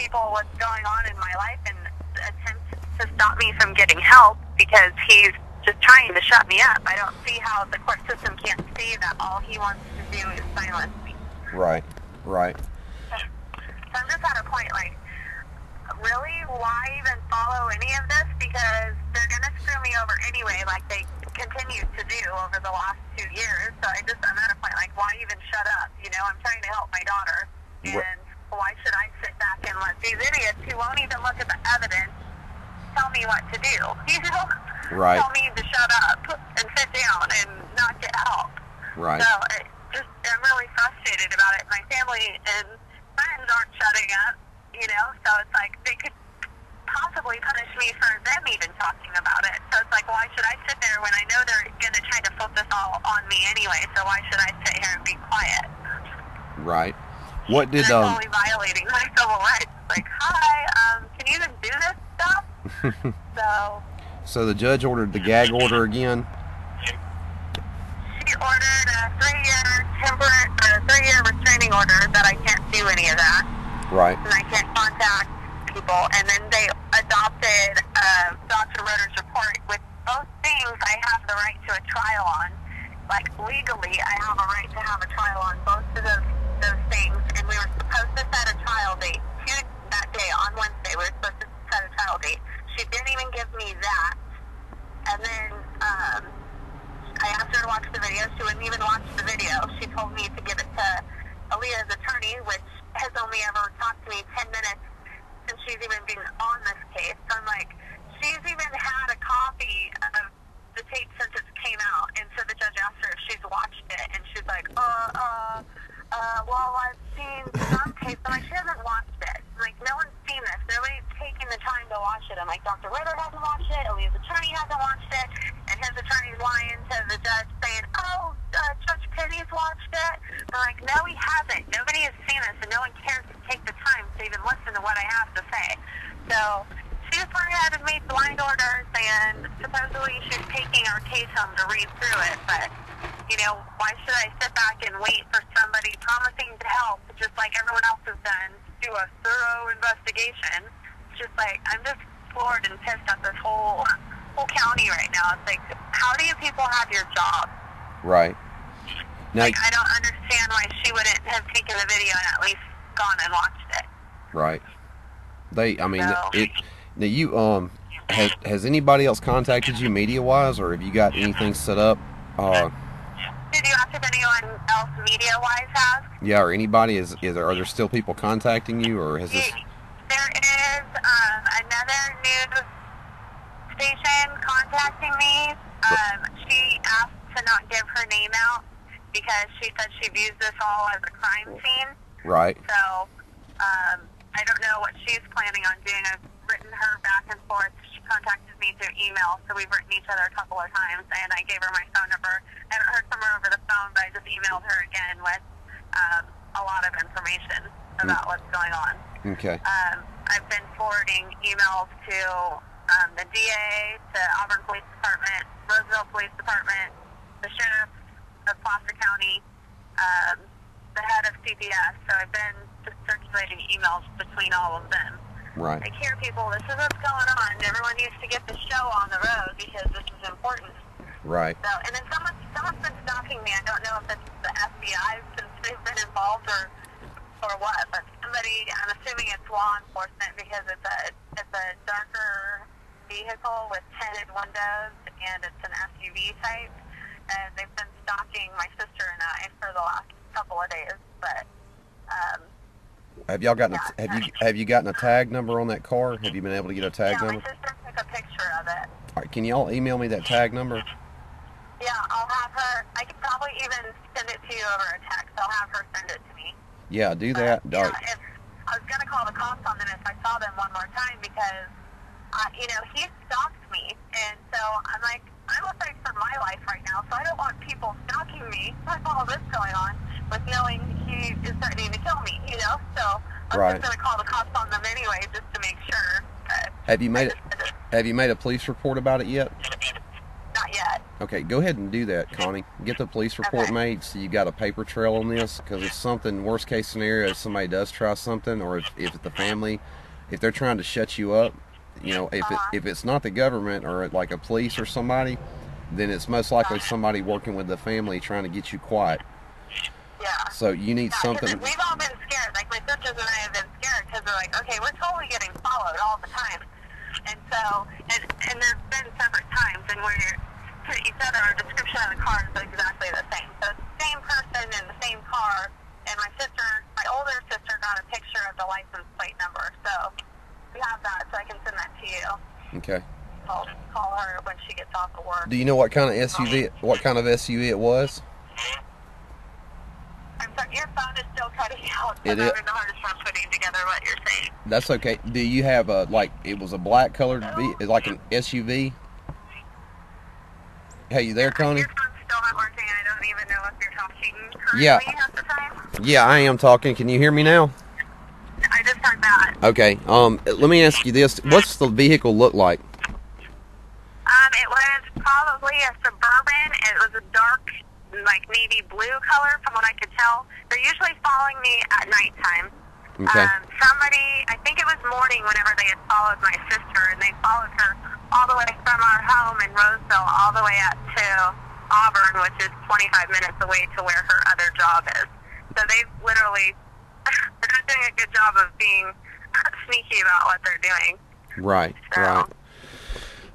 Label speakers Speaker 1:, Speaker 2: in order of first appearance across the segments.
Speaker 1: people what's going on in my life and attempt to stop me from getting help because he's just trying to shut me up. I don't see how the court system can't see that all he wants to do is silence me.
Speaker 2: Right, right.
Speaker 1: So I'm just at a point like, really, why even follow any of this? Because they're going to screw me over anyway, like they continue to do over the last 2 years. So I'm at a point like, why even shut up? You know, I'm trying to help my daughter. And why should I sit back and let these idiots who won't even look at the evidence tell me what to do? You know?
Speaker 2: Right.
Speaker 1: Tell me to shut up and sit down and not get help.
Speaker 2: Right.
Speaker 1: So I'm really frustrated about it. My family and friends aren't shutting up, you know? So it's like they could possibly punish me for them even talking about it. So it's like, why should I sit there when I know they're going to try to flip this all on me anyway? So why should I sit here and be quiet?
Speaker 2: Right. What did
Speaker 1: and I'm totally violating my civil rights. Like, hi, can you even do this stuff?
Speaker 2: So the judge ordered the gag order again?
Speaker 1: She ordered a 3-year restraining order that I can't do any of that.
Speaker 2: Right.
Speaker 1: And I can't contact people. And then they adopted Dr. Rotter's report. With both things, I have the right to a trial on. Like, legally, I have a right to have a trial on both of those things. And we were supposed to set a trial date that day on Wednesday. We were supposed to set a trial date. She didn't even give me that. And then I asked her to watch the video. She wouldn't even watch the video. She told me to give it to Aaliya's attorney, which has only ever talked to me 10 minutes since she's even been on this case. So I'm like, she's even had a copy of the tape since it came out. And so the judge asked her if she's watched it. And she's like, well, I've seen some tapes. I'm like, she hasn't watched it. Like, no one's seen this. Nobody's taking the time to watch it. I'm like, Dr. Ritter hasn't watched it. Aaliya's attorney hasn't watched it. And his attorney's lying to the judge saying, Judge Penny's watched it. I'm like, no, he hasn't. Nobody has seen this, and no one cares to take the time to even listen to what I have to say. So she just went ahead and made blind orders, and supposedly she's taking our case home to read through it. But, you know, why should I sit back and wait for somebody promising to help, just like everyone else has done, do a thorough investigation? It's just like, I'm just floored and pissed at this whole county right now. It's like, how do you people have your job?
Speaker 2: Right. Now,
Speaker 1: like, I don't understand why she wouldn't have taken the video and at least gone and watched it.
Speaker 2: Right. Now you has anybody else contacted you media-wise, or have you got anything set up?
Speaker 1: Did you ask if anyone else media-wise has?
Speaker 2: Yeah, or anybody are there still people contacting you, or has this?
Speaker 1: There is another news station contacting me. She asked to not give her name out because she said she views this all as a crime scene.
Speaker 2: Right.
Speaker 1: So I don't know what she's planning on doing. I've written her back and forth. She contacted me through email, so we've written each other a couple of times, and I gave her my phone number. I haven't heard from her over the phone, but I just emailed her again with a lot of information about what's going on.
Speaker 2: Okay.
Speaker 1: I've been forwarding emails to the DA, to Auburn Police Department, Roseville Police Department, the sheriff of Placer County, the head of CPS. So I've been just circulating emails between all of them.
Speaker 2: Right.
Speaker 1: Like, here, people, this is what's going on. Everyone needs to get the show on the road because this is important.
Speaker 2: Right.
Speaker 1: So, and then someone's been stalking me. I don't know if it's the FBI since they've been involved or what, but somebody, I'm assuming it's law enforcement because it's a darker vehicle with tinted windows and it's an SUV type, and they've been stalking my sister and I for the last couple of days. But
Speaker 2: have y'all gotten have you gotten a tag number on that car? Have you been able to get a tag number?
Speaker 1: Yeah, my sister took a picture of it.
Speaker 2: All right, can y'all email me that tag number?
Speaker 1: Yeah, I'll have her. I could probably even send it to you over a text. I'll have her send it to me.
Speaker 2: Yeah, do that.
Speaker 1: Yeah, I was gonna call the cops on them if I saw them one more time because, he stalked me, and so I'm like, I'm afraid for my life right now, so I don't want people stalking me with all this going on, with knowing he is threatening to kill me, So I was just gonna call the cops on them anyway, just to make sure.
Speaker 2: Have you made a police report about it yet?
Speaker 1: Not yet.
Speaker 2: Okay, go ahead and do that, Connie. Get the police report made so you got a paper trail on this, because if something, worst case scenario, if somebody does try something, or if the family, if they're trying to shut you up, you know, if it's not the government or like a police or somebody, then it's most likely somebody working with the family trying to get you quiet.
Speaker 1: Yeah.
Speaker 2: So you need something.
Speaker 1: We've all been scared. Like, my sisters and I have been scared because we're like, okay, we're totally getting followed all the time. And so, and there's been separate times, and you said our description of the car is exactly the same. So it's the same person in the same car, and my older sister got a picture of the license plate number. So we have that, so I can send that to you.
Speaker 2: Okay.
Speaker 1: I'll call her when she gets off of work.
Speaker 2: Do you know what kind of SUV? What kind of SUV it was?
Speaker 1: I'm sorry, your phone is still cutting out.
Speaker 2: It is.
Speaker 1: I'm having the hardest time putting together what you're saying.
Speaker 2: That's okay. Do you have a, like, it was a black colored like an SUV? Hey, you there, Connie?
Speaker 1: Your phone's still not working. I don't even know if you're talking currently
Speaker 2: Yeah.
Speaker 1: at the time.
Speaker 2: Yeah, I am talking. Can you hear me now?
Speaker 1: I just heard that.
Speaker 2: Okay. Let me ask you this: what's the vehicle look like?
Speaker 1: It was probably a Suburban. It was a dark, like, navy blue color from what I could tell. They're usually following me at nighttime.
Speaker 2: Okay.
Speaker 1: Somebody, I think it was morning whenever they had followed my sister, and they followed her all the way from our home in Roseville all the way up to Auburn, which is 25 minutes away to where her other job is. So they've literally, they're not doing a good job of being sneaky about what they're doing.
Speaker 2: Right,
Speaker 1: So,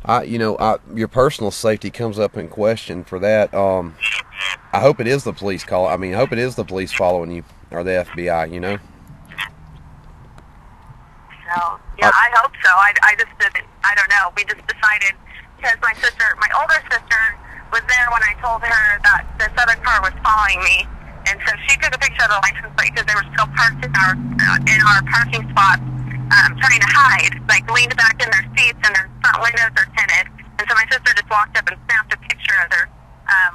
Speaker 2: right. Your personal safety comes up in question for that. I hope it is the police call. I mean, I hope it is the police following you, or the FBI, you know?
Speaker 1: So, yeah, I hope so. I just didn't, I don't know. We just decided, because my older sister was there when I told her that this other car was following me. And so she took a picture of the license plate because they were still parked in our parking spots, trying to hide, like leaned back in their seats and their front windows are tinted. And so my sister just walked up and snapped a picture of their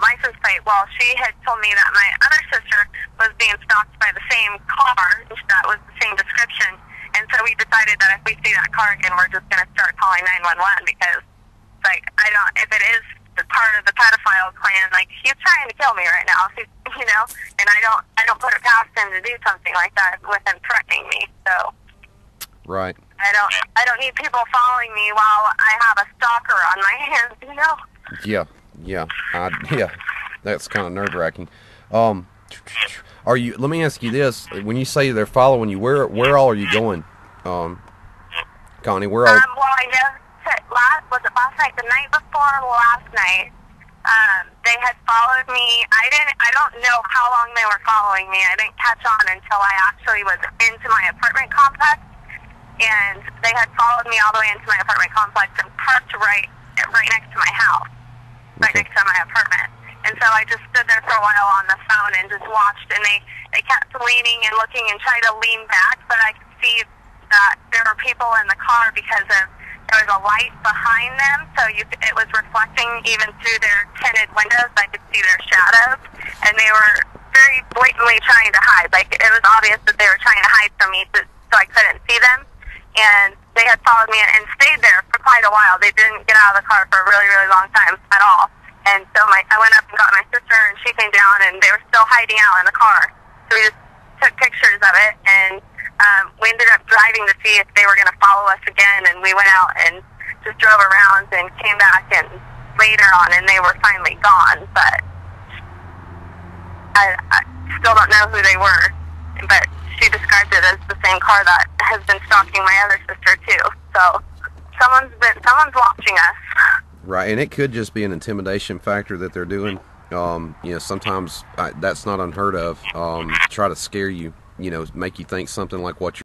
Speaker 1: license plate. Well, she had told me that my other sister was being stalked by the same car that was the same description. And so we decided that if we see that car again, we're just going to start calling 911 because, like, if it is part of the pedophile clan, like, he's trying to kill me right now, you know, and I don't put it past him to do something like that with him threatening me. So,
Speaker 2: right.
Speaker 1: I don't need people following me while I have a stalker on my hands, you know.
Speaker 2: Yeah. That's kind of nerve-wracking. Let me ask you this: when you say they're following you, where all are you going, Connie? Where all?
Speaker 1: Well, I know was it last night? The night before last night, they had followed me. I don't know how long they were following me. I didn't catch on until I actually was into my apartment complex, and they had followed me all the way into my apartment complex and parked right next to my house, right next to my apartment. And so I just stood there for a while on the phone and just watched, and they kept leaning and looking and tried to lean back, but I could see that there were people in the car because there was a light behind them, so it was reflecting even through their tinted windows. I could see their shadows, and they were very blatantly trying to hide. Like, it was obvious that they were trying to hide from me, so I couldn't see them. And they had followed me and stayed there for quite a while. They didn't get out of the car for a really, really long time at all. And so I went up and got my sister, and she came down, and they were still hiding out in the car. So we just took pictures of it, and we ended up driving to see if they were going to follow us again, and we went out and just drove around and came back and later on, and they were finally gone. But I still don't know who they were, but she described it as the same car that has been stalking my other sister too. So someone's watching us.
Speaker 2: Right, and it could just be an intimidation factor that they're doing. Sometimes that's not unheard of. Try to scare you, make you think something like what you're